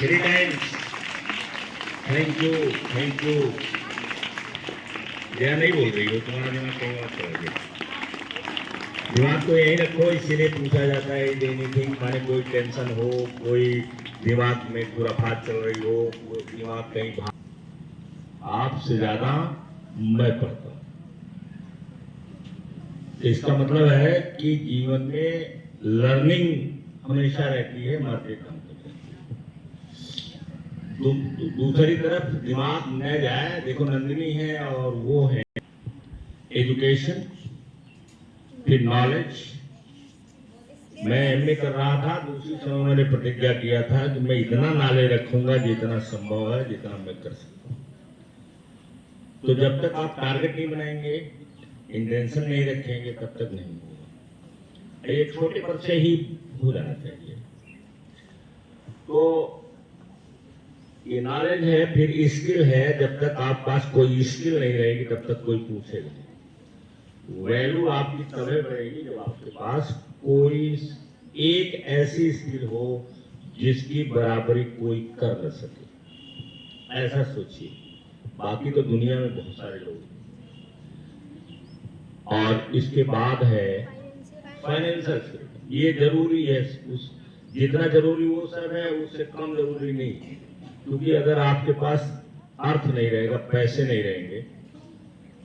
3 times. Thank you, thank you. Jaya नहीं बोल रही हो, तुम्हारा दिमाग कहीं और चला गया। दिमाग तो यही रखो, इसीलिए पूछा जाता है एनीथिंग, माने कोई टेंशन हो, कोई दिमाग में खुराफात चल रही हो, वो दिमाग कहीं आपसे ज्यादा मैं पढ़ता हूं। इसका मतलब है कि जीवन में लर्निंग हमेशा रहती है, मरते काम करते हैं। दूसरी तरफ दिमाग न जाए, देखो नंदिनी है और वो है एजुकेशन, फिर नॉलेज। मैं एमए कर रहा था, दूसरी समय मैंने प्रतिज्ञा किया था कि मैं इतना नॉलेज रखूंगा जितना संभव है, जितना मैं कर सकता हूं। तो जब तक आप टारगेट नहीं बनाएंगे, इंटेंशन नहीं रखेंगे, तब तक नहीं होगा। ये छोटे पद से ही हो जाना चाहिए। तो ये नॉलेज है, फिर स्किल है। जब तक आप पास कोई स्किल नहीं रहेगी, तब तक कोई पूछेगा नहीं। वैल्यू आपकी तभी बढ़ेगी जब आपके पास कोई एक ऐसी स्किल हो जिसकी बराबरी कोई कर न सके। ऐसा सोचिए। बाकी तो दुनिया में बहुत सारे लोग हैं। और इसके बाद है फाइनेंशियल स्किल। ये जरूरी है, उस जितना जरूरी वो सब है उससे कम जरूरी नहीं, क्योंकि अगर आपके पास अर्थ नहीं रहेगा, पैसे नहीं रहेंगे,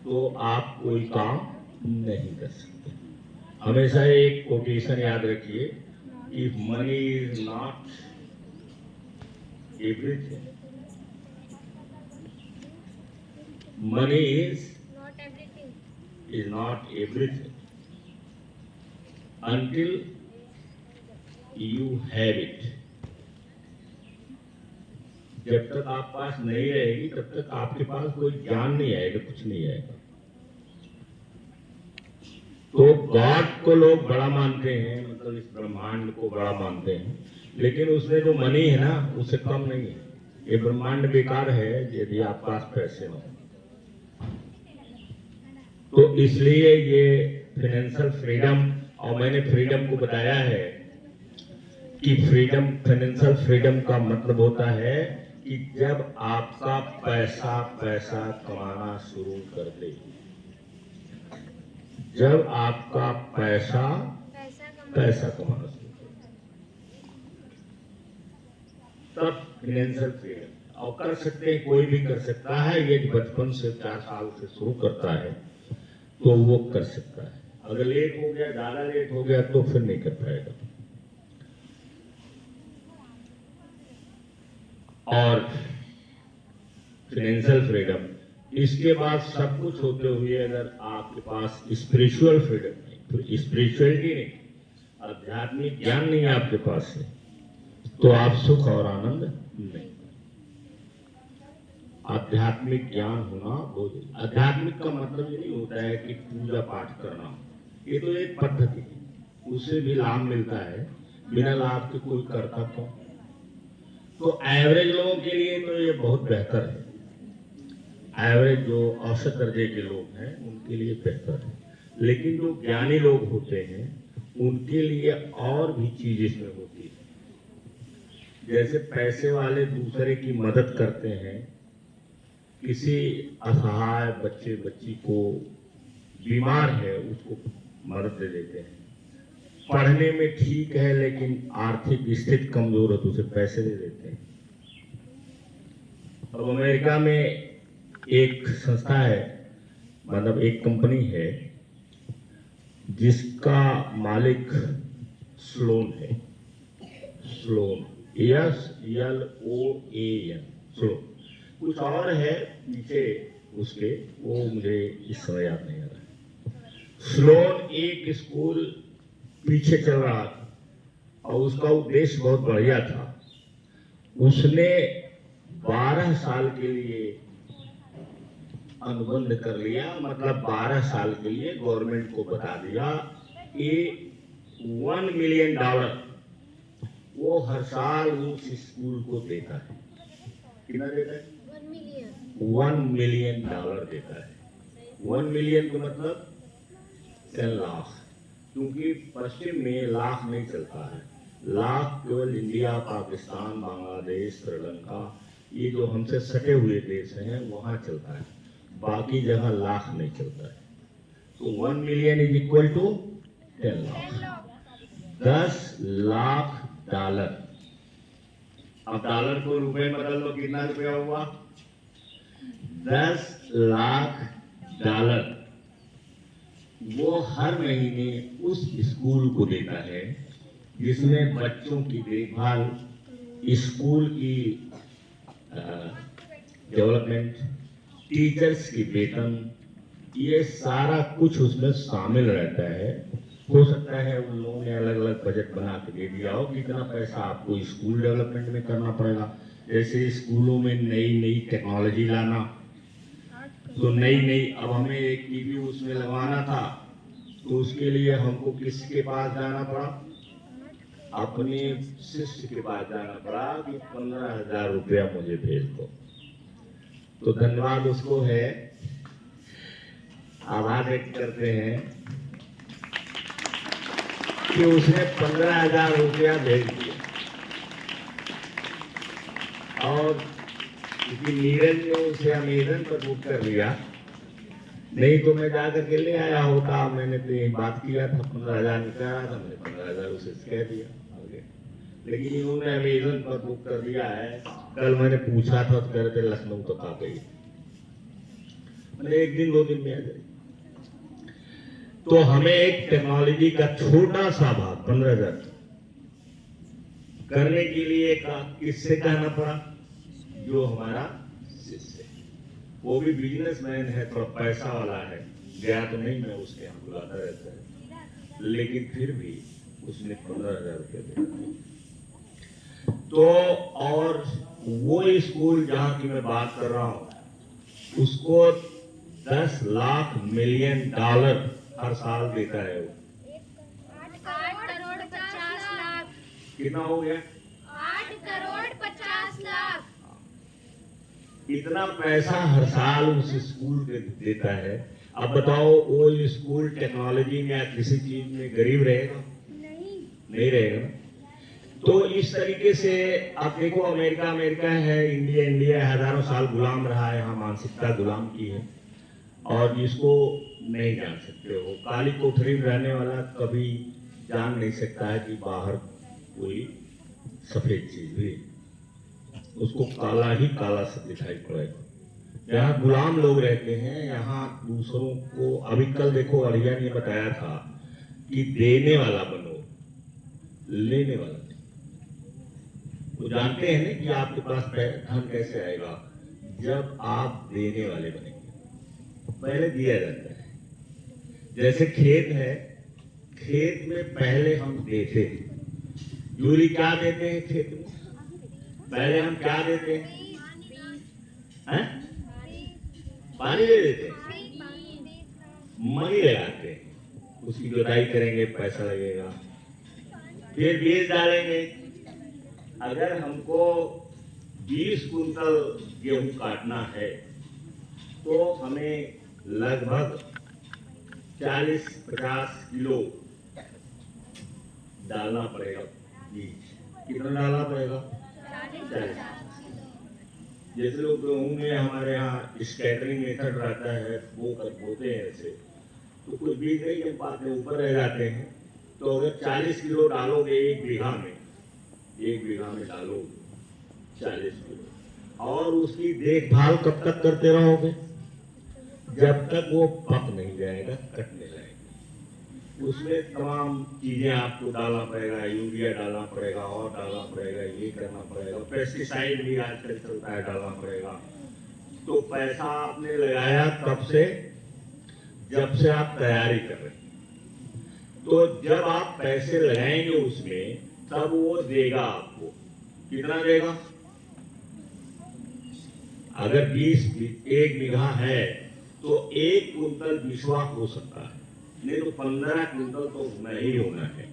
तो आप कोई काम नहीं कर सकते। हमेशा एक कोटेशन याद रखिए कि money is not everything, money is not everything until you have it। जब तक आप पास नहीं रहेगी, तब तक आपके पास कोई ज्ञान नहीं आएगा, कुछ नहीं आएगा। तो गॉड को लोग बड़ा मानते हैं, मतलब इस ब्रह्मांड को बड़ा मानते हैं, लेकिन उसमें जो मनी है ना, उससे कम नहीं है। ये ब्रह्मांड बेकार है यदि आप पास पैसे न हो। तो इसलिए ये फाइनेंशियल फ्रीडम, और मैंने फ्रीडम को बताया है कि फ्रीडम, फाइनेंशियल फ्रीडम का मतलब होता है कि जब आपका पैसा कमाना शुरू कर दे, जब आपका पैसा कमाना शुरू कर दे, तब फाइनेंशियल फ्रीडम। और कर सकते हैं, कोई भी कर सकता है। ये बचपन से 4 साल से शुरू करता है तो वो कर सकता है। अगर लेट हो गया, ज्यादा लेट हो गया, तो फिर नहीं कर पाएगा। और फाइनेंशियल फ्रीडम, इसके बाद सब कुछ होते हुए अगर आपके पास स्पिरिचुअल फ्रीडम नहीं, तो स्पिरिचुअलिटी नहीं, आध्यात्मिक ज्ञान नहीं आपके पास है, तो आप सुख और आनंद नहीं। आध्यात्मिक ज्ञान होना बहुत। आध्यात्मिक का मतलब ये नहीं होता है कि पूजा पाठ करना, ये तो एक पद्धति है, उससे भी लाभ मिलता है। बिना लाभ के कोई करता तो एवरेज लोगों के लिए तो ये बहुत बेहतर है। एवरेज जो औसत दर्जे के लोग हैं उनके लिए बेहतर है, लेकिन जो ज्ञानी लोग होते हैं उनके लिए और भी चीज इसमें होती है। जैसे पैसे वाले दूसरे की मदद करते हैं, किसी असहाय बच्चे बच्ची को, बीमार है उसको मदद दे देते हैं। पढ़ने में ठीक है लेकिन आर्थिक स्थिति कमजोर है तो उसे पैसे दे देते हैं। अब अमेरिका में एक संस्था है, मतलब एक कंपनी है जिसका मालिक स्लोन है। Sloan, SLOAN, Sloan. कुछ और है पीछे उसके, वो मुझे इस समय याद नहीं आ रहा है। स्लोन एक स्कूल पीछे चल रहा था और उसका उद्देश्य बहुत बढ़िया था। उसने 12 साल के लिए अनुबंध कर लिया, मतलब 12 साल के लिए गवर्नमेंट को बता दिया कि $1 मिलियन वो हर साल उस स्कूल को देता है। कितना देता है? 1 मिलियन डॉलर देता है। 1 मिलियन का मतलब 10 लाख, क्योंकि पश्चिम में लाख नहीं चलता है, लाख केवल इंडिया, पाकिस्तान, बांग्लादेश, श्रीलंका, ये जो हमसे सटे हुए देश हैं वहां चलता है, बाकी जगह लाख नहीं चलता है। तो 1 million is equal to 10 lakh, 10 lakh dollar. अब डॉलर को रुपए में बदल लो, कितना रुपया हुआ? 10 लाख डॉलर वो हर महीने उस स्कूल को देता है जिसमें बच्चों की देखभाल, स्कूल की डेवलपमेंट, टीचर्स की वेतन, ये सारा कुछ उसमें शामिल रहता है। हो सकता है उन लोगों ने अलग अलग बजट बना के दे दिया हो, कितना पैसा आपको स्कूल डेवलपमेंट में करना पड़ेगा। जैसे स्कूलों में नई नई टेक्नोलॉजी लाना, तो नई अब हमें एक टीवी उसमें लगवाना था, तो उसके लिए हमको किसके पास जाना पड़ा? अपने शिष्य के पास जाना पड़ा कि 15,000 रुपया मुझे भेज दो। तो धन्यवाद उसको है, आभार व्यक्त करते हैं कि उसने 15,000 रुपया भेज दिया। और क्योंकि नीरज ने उसे अमेजन पर बुक कर लिया, नहीं तो मैं जाकर के ले आया होता। मैंने तो यही बात किया था, 15,000 निकाला था, मैंने 15,000 उसे कह दिया आगे। लेकिन इन्होंने अमेजन पर बुक कर दिया है। कल मैंने पूछा था तो कह रहे थे लखनऊ तक आ गई, मैंने 1 दिन 2 दिन में आ गई। तो हमें एक टेक्नोलॉजी का छोटा सा भाग 15,000 करने के लिए किससे कहना पड़ा? जो हमारा शिष्य, वो भी बिजनेसमैन है, थोड़ा पैसा वाला है, गया तो नहीं, मैं उसके यहाँ बुलाता रहता है, लेकिन फिर भी उसने 15,000 रुपये दिया। तो और वो स्कूल जहां की मैं बात कर रहा हूं, उसको 10 लाख मिलियन डॉलर हर साल देता है वो। 8 करोड़ 50 लाख। कितना हो गया? 8 करोड़ 50 लाख। इतना पैसा हर साल उस स्कूल के देता है। अब बताओ वो स्कूल टेक्नोलॉजी में या किसी चीज में गरीब रहेगा? नहीं रहेगा। तो इस तरीके से आप देखो, अमेरिका है, इंडिया हजारों साल गुलाम रहा है, यहाँ मानसिकता गुलाम की है। और जिसको नहीं जान सकते हो, काली कोठरी में रहने वाला कभी जान नहीं सकता है कि बाहर कोई सफेद चीज भी, उसको काला ही काला से दिखाई पड़ेगा। यहाँ गुलाम लोग रहते हैं, यहाँ दूसरों को, अभी कल देखो अरिया ने बताया था कि देने वाला बनो, लेने वाला नहीं। वो जानते हैं ना कि आपके पास धन कैसे आएगा? जब आप देने वाले बनेंगे। पहले दिया जाता है, जैसे खेत है, खेत में पहले हम देते हैं। यूरी क्या देते हैं खेत में? पहले हम क्या देते हैं? पानी दे देते हैं, मनी लगाते हैं, उसकी जुताई करेंगे, पैसा लगेगा, फिर बीज डालेंगे। अगर हमको 20 कुंटल गेहूं काटना है तो हमें लगभग 40-50 किलो डालना पड़ेगा बीज। कितना डालना पड़ेगा? 40। जैसे लोग गेहूं में हमारे यहाँ स्कैटरिंग मेथड रहता है, वो बोते हैं ऐसे, तो कुछ बीज नहीं जब पाते ऊपर रह जाते हैं। तो अगर 40 किलो डालोगे 1 बीघा में, 1 बीघा में डालोगे 40 किलो, और उसकी देखभाल कब तक करते रहोगे? जब तक वो पक नहीं जाएगा, कटने लगेगा। उसमें तमाम चीजें आपको डालना पड़ेगा, यूरिया डालना पड़ेगा, और डालना पड़ेगा, ये करना पड़ेगा, पेस्टिसाइड भी आजकल चलता है, डालना पड़ेगा। तो पैसा आपने लगाया तब से, जब से आप तैयारी कर रहे हैं। तो जब आप पैसे लगाएंगे उसमें, तब वो देगा आपको। कितना देगा? अगर 1 बीघा है तो 1 कुंटल बिस्वा हो सकता है, नहीं तो 15 कुंटल तो होना ही होना है।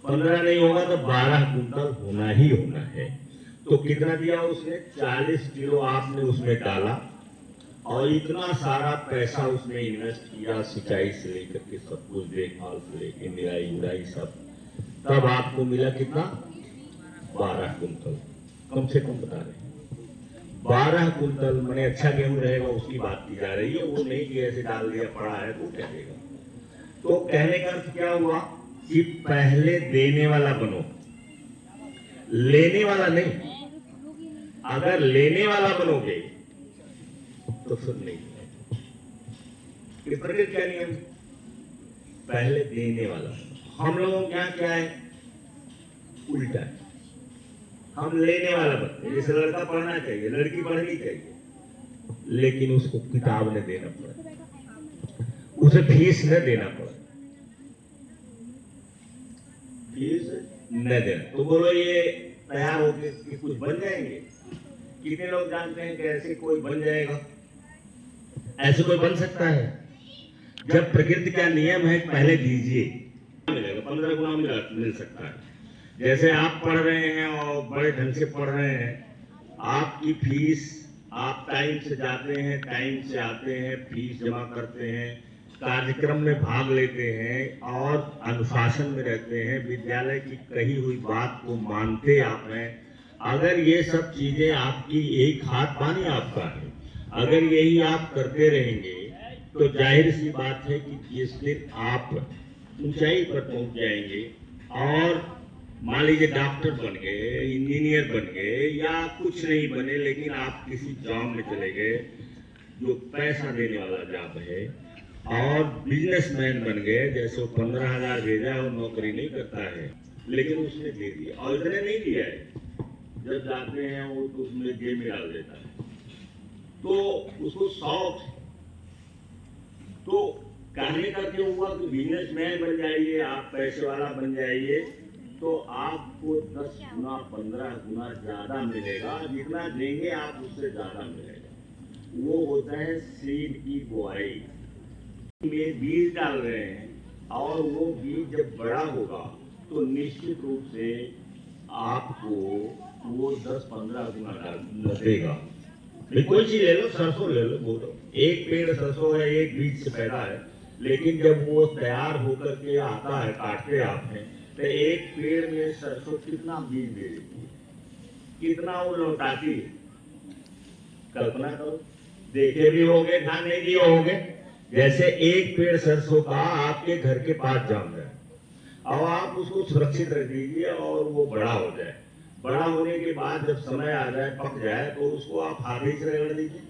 15 नहीं होगा तो 12 कुंटल होना ही होना है। तो कितना दिया उसने? 40 किलो आपने उसमें डाला, और इतना सारा पैसा उसमें इन्वेस्ट किया, सिंचाई से लेकर के सब कुछ, देखभाल से लेकर निराई उड़ाई सब, तब आपको मिला कितना? 12 कुंतल कम से कम बता रहे हैं। 12 कुंतल मैंने अच्छा गेहूं रहेगा उसकी बात की जा रही है, वो नहीं कि ऐसे डाल दिया पड़ा है तो क्या देगा। तो कहने का अर्थ क्या हुआ कि पहले देने वाला बनो, लेने वाला नहीं। अगर लेने वाला बनोगे तो फिर नहीं। ये प्रकृति का नियम, पहले देने वाला। हम लोगों के यहाँ क्या है, उल्टा है, हम लेने वाला बनते हैं। जैसे लड़का पढ़ना चाहिए, लड़की पढ़नी चाहिए, लेकिन उसको किताब न देना पड़े, उसे फीस न देना पड़े, फीस न देना। तो बोलो ये तैयार होके कुछ बन जाएंगे? कितने लोग जानते हैं कि ऐसे कोई बन जाएगा? ऐसे कोई बन सकता है? जब प्रकृति का नियम है पहले दीजिए, मिलेगा 15 गुना मिल सकता है। जैसे आप पढ़ रहे हैं और बड़े ढंग से पढ़ रहे हैं, आपकी फीस, आप टाइम से जाते हैं, टाइम से आते हैं, फीस जमा करते हैं, कार्यक्रम में भाग लेते हैं और अनुशासन में रहते हैं, विद्यालय की कही हुई बात को मानते आप हैं। अगर ये सब चीजें आपकी, एक हाथ पानी आपका है, अगर यही आप करते रहेंगे तो जाहिर सी बात है कि जिस दिन आप ऊंचाई पर पहुंच जाएंगे और मान लीजिए डॉक्टर बन गए, इंजीनियर बन गए या कुछ नहीं बने, लेकिन आप किसी जॉब में चले गए जो पैसा देने वाला जॉब है, और बिजनेसमैन बन गए, जैसे वो 15,000 भेजा और नौकरी नहीं करता है, लेकिन उसने दे दिया और इतने नहीं दिया है, जब जाते हैं वो तो उसमें जेब में डाल देता है, तो उसको शौक। तो कहने का क्यों हुआ कि बिजनेसमैन बन जाइए, आप पैसे वाला बन जाइए, तो आपको 10 गुना 15 गुना ज्यादा मिलेगा। जितना देंगे आप उससे ज्यादा मिलेगा। वो होता है सीड की बुआई में बीज डाल रहे हैं, और वो बीज जब बड़ा होगा तो निश्चित रूप से आपको वो 10-15 गुना देगा। कोई चीज ले लो, सरसों ले लो, बोलो एक पेड़ सरसों है, एक बीज से पैदा है, लेकिन जब वो तैयार होकर के आता है, काटते आप हैं, तो एक पेड़ में सरसों कितना बीज दे देती है, कितना वो लौटाती है, कल्पना करो। देखे भी होंगे, ध्यान नहीं दिए होंगे। जैसे एक पेड़ सरसों का आपके घर के पास जाम जाए और आप उसको सुरक्षित रख दीजिए और वो बड़ा हो जाए। बड़ा होने के बाद जब समय आ जाए, पक जाए, तो उसको आप हाथ ही से रगड़ दीजिए।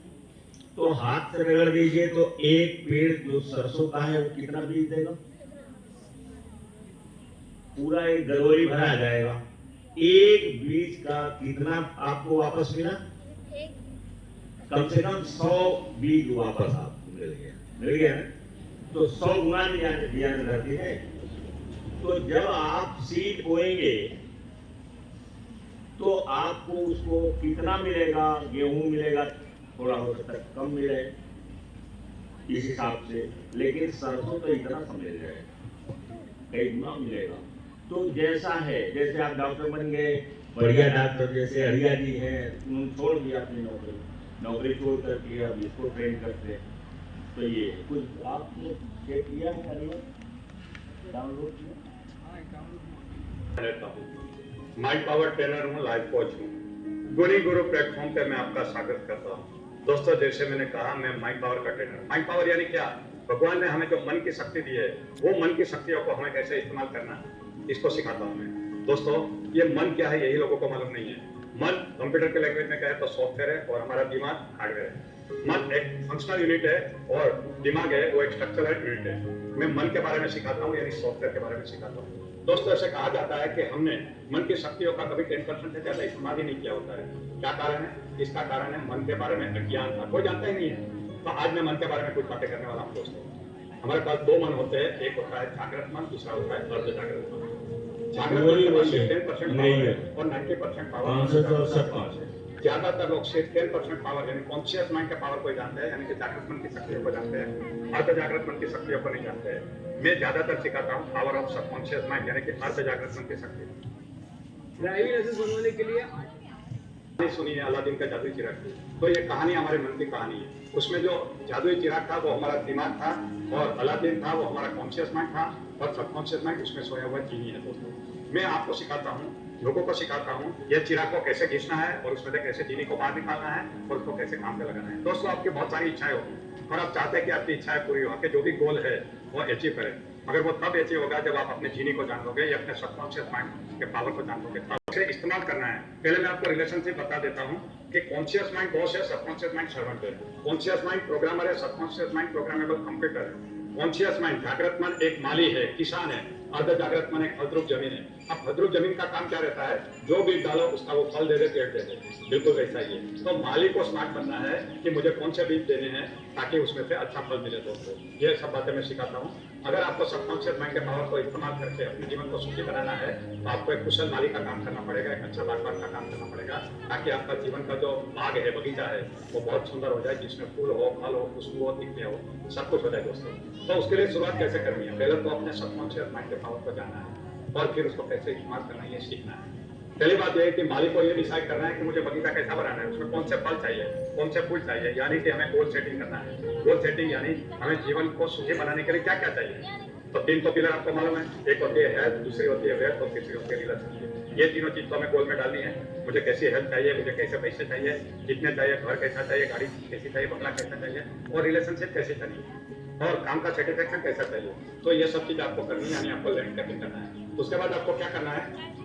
तो हाथ से रगड़ दीजिए तो एक पेड़ जो सरसों का है वो कितना बीज देगा? पूरा एक गरोरी भरा जाएगा। एक बीज का कितना आपको वापस मिला? कम से कम 100 बीज वापस आपको मिल गया ना? तो 100 गुना दिया धरती है। तो जब आप सीड बोएंगे तो आपको उसको कितना मिलेगा? गेहूं मिलेगा, थोड़ा हो सकता है कम मिले इस हिसाब से, लेकिन सरसों तो इतना सा मिल जाएगा, कई गुना मिलेगा। तो जैसा है, जैसे आप डॉक्टर बन गए, बढ़िया डॉक्टर, जैसे हरिया जी हैं, उन्होंने छोड़ दिया अपनी नौकरी छोड़ करके अब इसको ट्रेन करते हैं। तो ये कुछ आपने चेक किया है, हरिया डाउनलोड किया? माइंड पावर ट्रेनर हूँ, लाइफ कोच हूँ। गुणी गुरु प्लेटफॉर्म पे मैं आपका स्वागत करता हूँ। दोस्तों, जैसे मैंने कहा, मैं माइंड पावर का ट्रेनर। माइंड पावर यानी क्या? भगवान ने हमें जो मन की शक्ति दी है, वो मन की शक्तियों को हमें कैसे इस्तेमाल करना है, इसको सिखाता हूँ मैं। दोस्तों, ये मन क्या है, यही लोगों को मालूम नहीं है। मन कंप्यूटर के लैंग्वेज में कहे तो सॉफ्टवेयर है और हमारा दिमाग हार्डवेयर है। मन एक फंक्शनल यूनिट है और दिमाग है वो एक स्ट्रक्चरल यूनिट है। मैं मन के बारे में सिखाता हूँ, यानी सॉफ्टवेयर के बारे में सिखाता हूँ। दोस्तों, ऐसे कहा जाता है कि हमने मन की शक्तियों का कभी 10% से ज्यादा इस्तेमाल ही नहीं किया होता है। क्या कारण है? इसका कारण है मन के बारे में अज्ञान था, कोई जानता ही नहीं है। तो आज मैं मन के बारे में कुछ बातें करने वाला हूँ। दोस्तों, हमारे पास 2 मन होते हैं, एक होता है जागृत मन, दूसरा होता है अर्ध जागृत मन। जागृत मन के पास 10% पावर है और 90% पावर। ज्यादातर लोग सिर्फ 10% पावर यानी कॉन्शियस माइंड के पावर को जानते हैं, यानी कि जागृत मन की शक्तियों को जानते हैं, अर्ध जागृत मन की शक्तियों को नहीं जानते हैं। मैं ज्यादातर सिखाता हूँ पावर ऑफ सबकॉन्शियस माइंड, यानी कि अर्ध जागृत मन की शक्ति। ड्राइविंग लाइसेंस बनवाने के लिए सुनिए अलादीन का जादुई चिराग। तो ये कहानी हमारे मन की कहानी है। उसमें जो जादुई चिराग था वो हमारा दिमाग था और अलादीन था वो हमारा कॉन्शियस माइंड था और सबकॉन्शियस माइंड उसमें सोया हुआ जीनी है। दोस्तों, मैं आपको सिखाता हूँ लोगों को सिखाता हूँ ये चिराग को कैसे घिसना है और उसमें से कैसे चीनी को बाहर निकालना है और उसको कैसे काम पे लगाना है। दोस्तों, आपकी बहुत सारी इच्छाएं होगी और आप चाहते हैं कि आपकी इच्छाएं पूरी हो, आपके जो भी गोल है वो अचीव करें, मगर वो तब अचीव होगा जब आप अपने चीनी को जान लोगे या अपने सबकॉन्शियस माइंड के पावर को जान लोगे, तब उसे इस्तेमाल करना है। पहले मैं आपको रिलेशनशिप बता देता हूँ कि कॉन्शियस माइंड बॉस है, सबकॉन्शियस माइंड सर्वेंट है। कॉन्शियस माइंड प्रोग्रामर है, सबकॉन्शियस माइंड प्रोग्रामेबल कंप्यूटर है। कॉन्शियस माइंड जागृत मन एक माली है, किसान है, अर्ध जागृत मन एक फलद्रुप जमीन है। अब फलद्रुप जमीन का काम क्या रहता है, जो बीज डालो उसका वो फल दे दे, पेड़ दे दे, बिल्कुल वैसा ही है। तो माली को स्मार्ट बनना है कि मुझे कौन से बीज देने हैं ताकि उसमें से अच्छा फल मिले। दोस्तों, ये सब बातें मैं सिखाता हूँ। अगर आपको सबकॉन्शियस माइंड के पावर को इस्तेमाल करके अपने जीवन को सुखी बनाना है तो आपको एक कुशल माली का काम करना पड़ेगा, एक अच्छा बागवान का काम करना पड़ेगा, ताकि आपका जीवन का जो बाग है, बगीचा है, वो बहुत सुंदर हो जाए, जिसमें फूल हो, फल हो, खुशबू हो, दिखने हो, सब कुछ हो जाए। दोस्तों, तो उसके लिए शुरुआत कैसे करनी है, पहले तो अपने सबकॉन्शियस माइंड के पावर को जानना है और फिर उसको कैसे इस्तेमाल करना है ये सीखना है। पहली बात यह है कि माली को ये डिसाइड करना है कि मुझे बगीचा कैसा बनाना है, उसमें कौन से फल चाहिए, कौन से फूल चाहिए, यानी कि हमें गोल सेटिंग करना है। गोल सेटिंग यानी हमें जीवन को सुखी बनाने के लिए क्या क्या चाहिए। तो 3 तो पिलर आपको मालूम है, एक होती है हेल्थ, दूसरी होती है वेल्थ और तीसरी होती है रिलेशनशिप। ये तीनों चीज तो हमें गोल में डालनी है। मुझे कैसी हेल्थ चाहिए, मुझे कैसे पैसे चाहिए, कितने चाहिए, घर कैसा चाहिए, गाड़ी कैसी चाहिए, बंगला कैसा चाहिए और रिलेशनशिप कैसी चाहिए और काम का सेटिस्फेक्शन कैसा चाहिए। तो ये सब चीज आपको करनी है, यानी आपको लैंड टैपिंग करना है। उसके बाद आपको क्या करना है,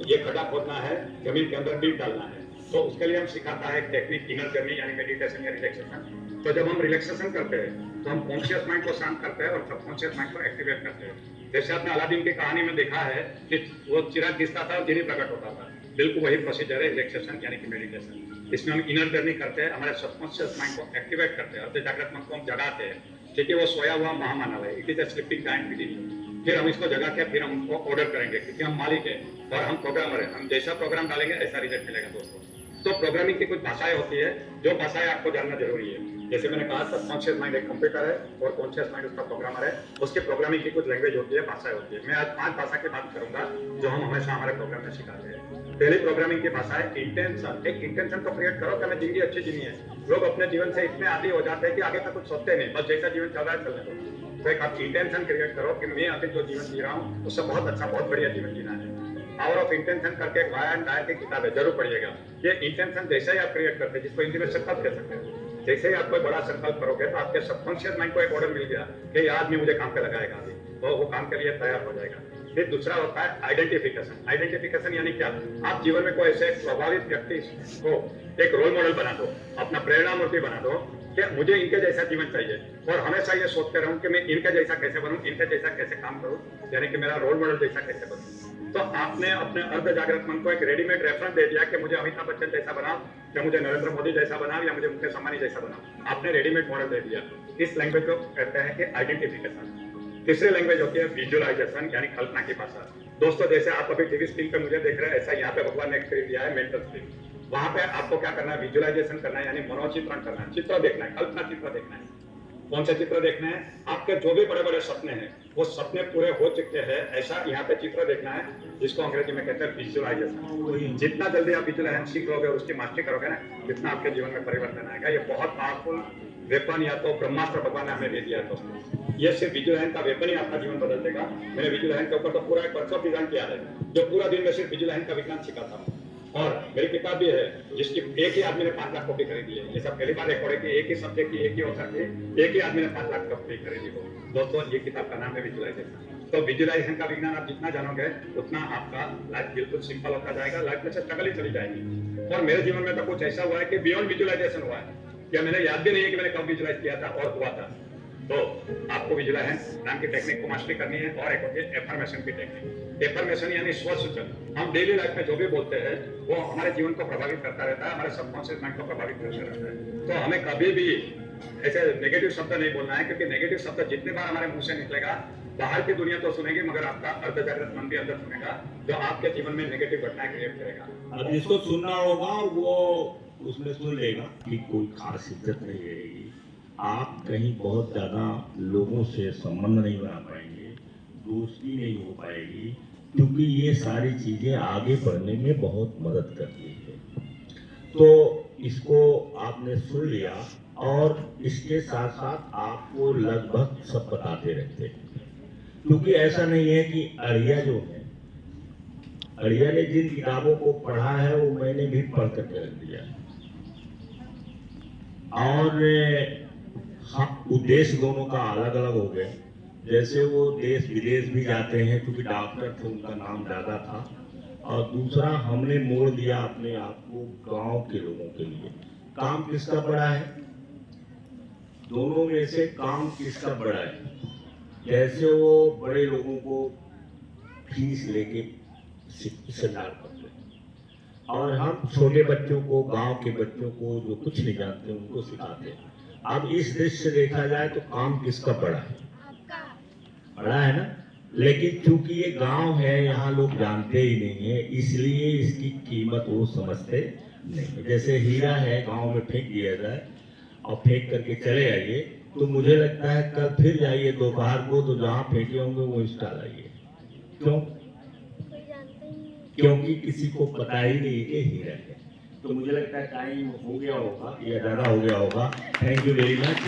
ये खड्डा खोदना है, जमीन के अंदर बीज डालना है। तो उसके लिए हम सिखाता है टेक्निक इनर जर्नी यानी मेडिटेशन या रिलैक्सेशन। तो जब हम रिलैक्सेशन करते हैं तो हम कॉन्शियस माइंड को शांत करते हैं और सबकॉन्शियस माइंड को एक्टिवेट करते हैं। जैसे आपने अलादीन की कहानी में देखा है कि वो चिराग घिसता था और जीनी प्रकट होता था, बिल्कुल वही प्रोसीजर है रिलैक्सेशन यानी कि मेडिटेशन। इसमें हम इनर जर्नी करते हैं, हमारे सबकॉन्शियस माइंड को एक्टिवेट करते हैं, अर्ध जागृत मन को हम जगाते हैं, क्योंकि वो सोया हुआ महामानव है, it is a sleeping giant within. फिर हम इसको जगा के फिर हम उसको ऑर्डर करेंगे, क्योंकि हम मालिक है और हम प्रोग्रामर है। हम जैसा प्रोग्राम डालेंगे ऐसा रिजल्ट मिलेगा। दोस्तों, तो प्रोग्रामिंग की कुछ भाषाएं होती है, जो भाषाएं आपको जानना जरूरी है। जैसे मैंने कहा, सबकॉन्शियस माइंड एक कंप्यूटर है और कॉन्शियस माइंड उसका प्रोग्रामर है। उसके प्रोग्रामिंग की कुछ लैंग्वेज होती है, भाषाएं होती है। मैं आज 5 भाषा की बात करूंगा जो हम हमेशा हमारे प्रोग्राम में सिखाते हैं। पहली प्रोग्रामिंग की भाषा है इंटेंशन। एक इंटेंशन को क्रिएट करो कि हमें जिंदगी अच्छी जीनी है। लोग अपने जीवन से इतने आदी हो जाते हैं कि आगे तक कुछ सोचते नहीं, बस जैसा जीवन चल रहा है चलने दो। तो एक आप इंटेंशन क्रिएट करो कि मैं अभी जो जीवन जी रहा हूँ उससे बहुत अच्छा, बहुत बढ़िया जीवन जीना है। पावर ऑफ इंटेंशन करके एक वाया एंड डायर की किताब है, जरूर पढ़िएगा। ये इंटेंशन जैसे ही आप क्रिएट करते हैं, जिसको हिंदी में संकल्प कह सकते हैं, जैसे ही आप कोई बड़ा संकल्प करोगे तो आपके सबकॉन्शियस माइंड को एक ऑर्डर मिल गया कि ये आदमी मुझे काम पे लगाएगा अभी, तो वो काम के लिए तैयार हो जाएगा। फिर दूसरा होता है आइडेंटिफिकेशन। आइडेंटिफिकेशन यानी क्या, आप जीवन में कोई ऐसे प्रभावित व्यक्ति को एक रोल मॉडल बना दो, अपना प्रेरणा मूर्ति बना दो कि मुझे इनके जैसा जीवन चाहिए और हमेशा ये सोचते रहूं कि मैं इनके जैसा कैसे बनूं, इनके जैसा कैसे काम करूं, यानी कि मेरा रोल मॉडल जैसा कैसे बनूं। तो आपने अपने अर्ध जागृत मन को एक रेडीमेड रेफरेंस दे दिया कि मुझे अमिताभ बच्चन जैसा बनाओ, या मुझे नरेंद्र मोदी जैसा बनाओ, या मुझे मुकेश अंबानी जैसा बनाओ। आपने रेडीमेड मॉडल दे दिया। इस लैंग्वेज को कहते हैं कि आइडेंटिफिकेशन। तीसरी लैंग्वेज होती है विजुअलाइजेशन यानी कल्पना की भाषा। दोस्तों, जैसे आप अभी टीवी स्क्रीन पे मुझे देख रहे हैं, ऐसा यहाँ पे भगवान ने एक स्क्रीन दिया है, मेंटल स्क्रीन। वहां पे आपको क्या करना है, विजुअलाइजेशन करना है, यानी मनोचित्रण करना है, चित्र देखना है, कल्पना चित्र देखना है। कौन से चित्र देखने हैं, आपके जो भी बड़े बड़े सपने हैं वो सपने पूरे हो चुके हैं, ऐसा यहाँ पे चित्र देखना है, जिसको अंग्रेजी में कहते हैं विजुअलाइजेशन। जितना जल्दी आप विजुअलाइजेशन सीख लोगे और उसकी मास्टरी करोगे ना, जितना आपके जीवन में परिवर्तन आएगा। ये बहुत पावरफुल वेपन या तो ब्रह्मास्त्र भगवान ने हमें दे दिया है। दोस्तों, ये सिर्फ विजुअलाइजेशन का वेपन ही आपका जीवन बदल देगा। मैंने विजुअलाइजेशन के ऊपर तो पूरा एक वर्कशॉप डिजाइन किया है, जो पूरा दिन में सिर्फ विजुअलाइजेशन का विज्ञान सिखाता हूँ। और मेरी किताब भी है, जिसकी एक ही आदमी ने 5 लाख कॉपी खरीदी है। ये सब पहली बार रिकॉर्ड है कि एक ही सब्जेक्ट की एक ही ऑथर के एक ही आदमी ने 5 लाख कॉपी खरीदी हो। दोस्तों, ये किताब का नाम है विजुअलाइजेशन। तो विजुअलाइजेशन का विज्ञान आप जितना जानोगे उतना आपका लाइफ बिल्कुल सिंपल होता जाएगा, लाइफ में से स्ट्रगल ही चली जाएगी। और मेरे जीवन में तो कुछ ऐसा हुआ है कि बियॉन्ड विजुअलाइजेशन हुआ है, क्या मैंने याद भी नहीं है कि मैंने कब विजुअलाइज किया था और हुआ था। तो आपको विजुअलाइजेशन नाम की टेक्निक को मास्टरी करनी है। और एक होती है एफर्मेशन की टेक्निक। एफर्मेशन यानी स्वसूचन। हम डेली लाइफ में जो भी बोलते हैं वो हमारे जीवन को प्रभावित करता रहता है, हमारे सबकॉन्शियस माइंड को प्रभावित करता रहता है। तो हमें कभी भी ऐसे नेगेटिव शब्द नहीं बोलना है, क्योंकि नेगेटिव शब्द जितने बार हमारे मुंह से निकलेगा, बाहर की दुनिया तो सुनेगी मगर आपका अर्ध जागृत मन भी अंदर सुनेगा, जो आपके जीवन में नेगेटिव घटनाएं क्रिएट करेगा। अब जिसको सुनना होगा वो उसमें सुन लेगा कि कोई खास इज्जत नहीं रहेगी। आप कहीं बहुत ज्यादा लोगों से संबंध नहीं बना पाएंगे, दोस्ती नहीं हो पाएगी, क्योंकि ये सारी चीजें आगे बढ़ने में बहुत मदद करती है। तो इसको आपने सुन लिया और इसके साथ साथ आपको लगभग सब बताते रहते हैं, क्योंकि ऐसा नहीं है कि अड़िया जो है, अड़िया ने जिन किताबों को पढ़ा है वो मैंने भी पढ़ करके रख दिया है। और हाँ, उद्देश्य दोनों का अलग अलग हो गया। जैसे वो देश विदेश भी जाते हैं क्योंकि डॉक्टर थे, उनका नाम ज़्यादा था। और दूसरा, हमने मोड़ दिया अपने आप को गांव के लोगों के लिए। काम किसका बड़ा है? दोनों में से काम किसका बड़ा है? जैसे वो बड़े लोगों को फीस लेके सेमिनार करते हैं और हम छोटे बच्चों को, गांव के बच्चों को जो कुछ नहीं जानते उनको सिखाते हैं। अब इस दृष्टि से देखा जाए तो काम किसका बड़ा है? बड़ा है ना। लेकिन चूंकि ये गांव है, यहाँ लोग जानते ही नहीं है, इसलिए इसकी कीमत वो समझते नहीं। जैसे हीरा है, गांव में फेंक दिया जाए और फेंक करके चले आइए, तो मुझे लगता है कल फिर जाइए दोपहर को, तो जहाँ फेंके होंगे वो इंस्टा लाइए। क्यों? क्योंकि किसी को पता ही नहीं कि हीरा है। तो मुझे लगता है टाइम हो गया होगा या ज़्यादा हो गया होगा। Thank you very much.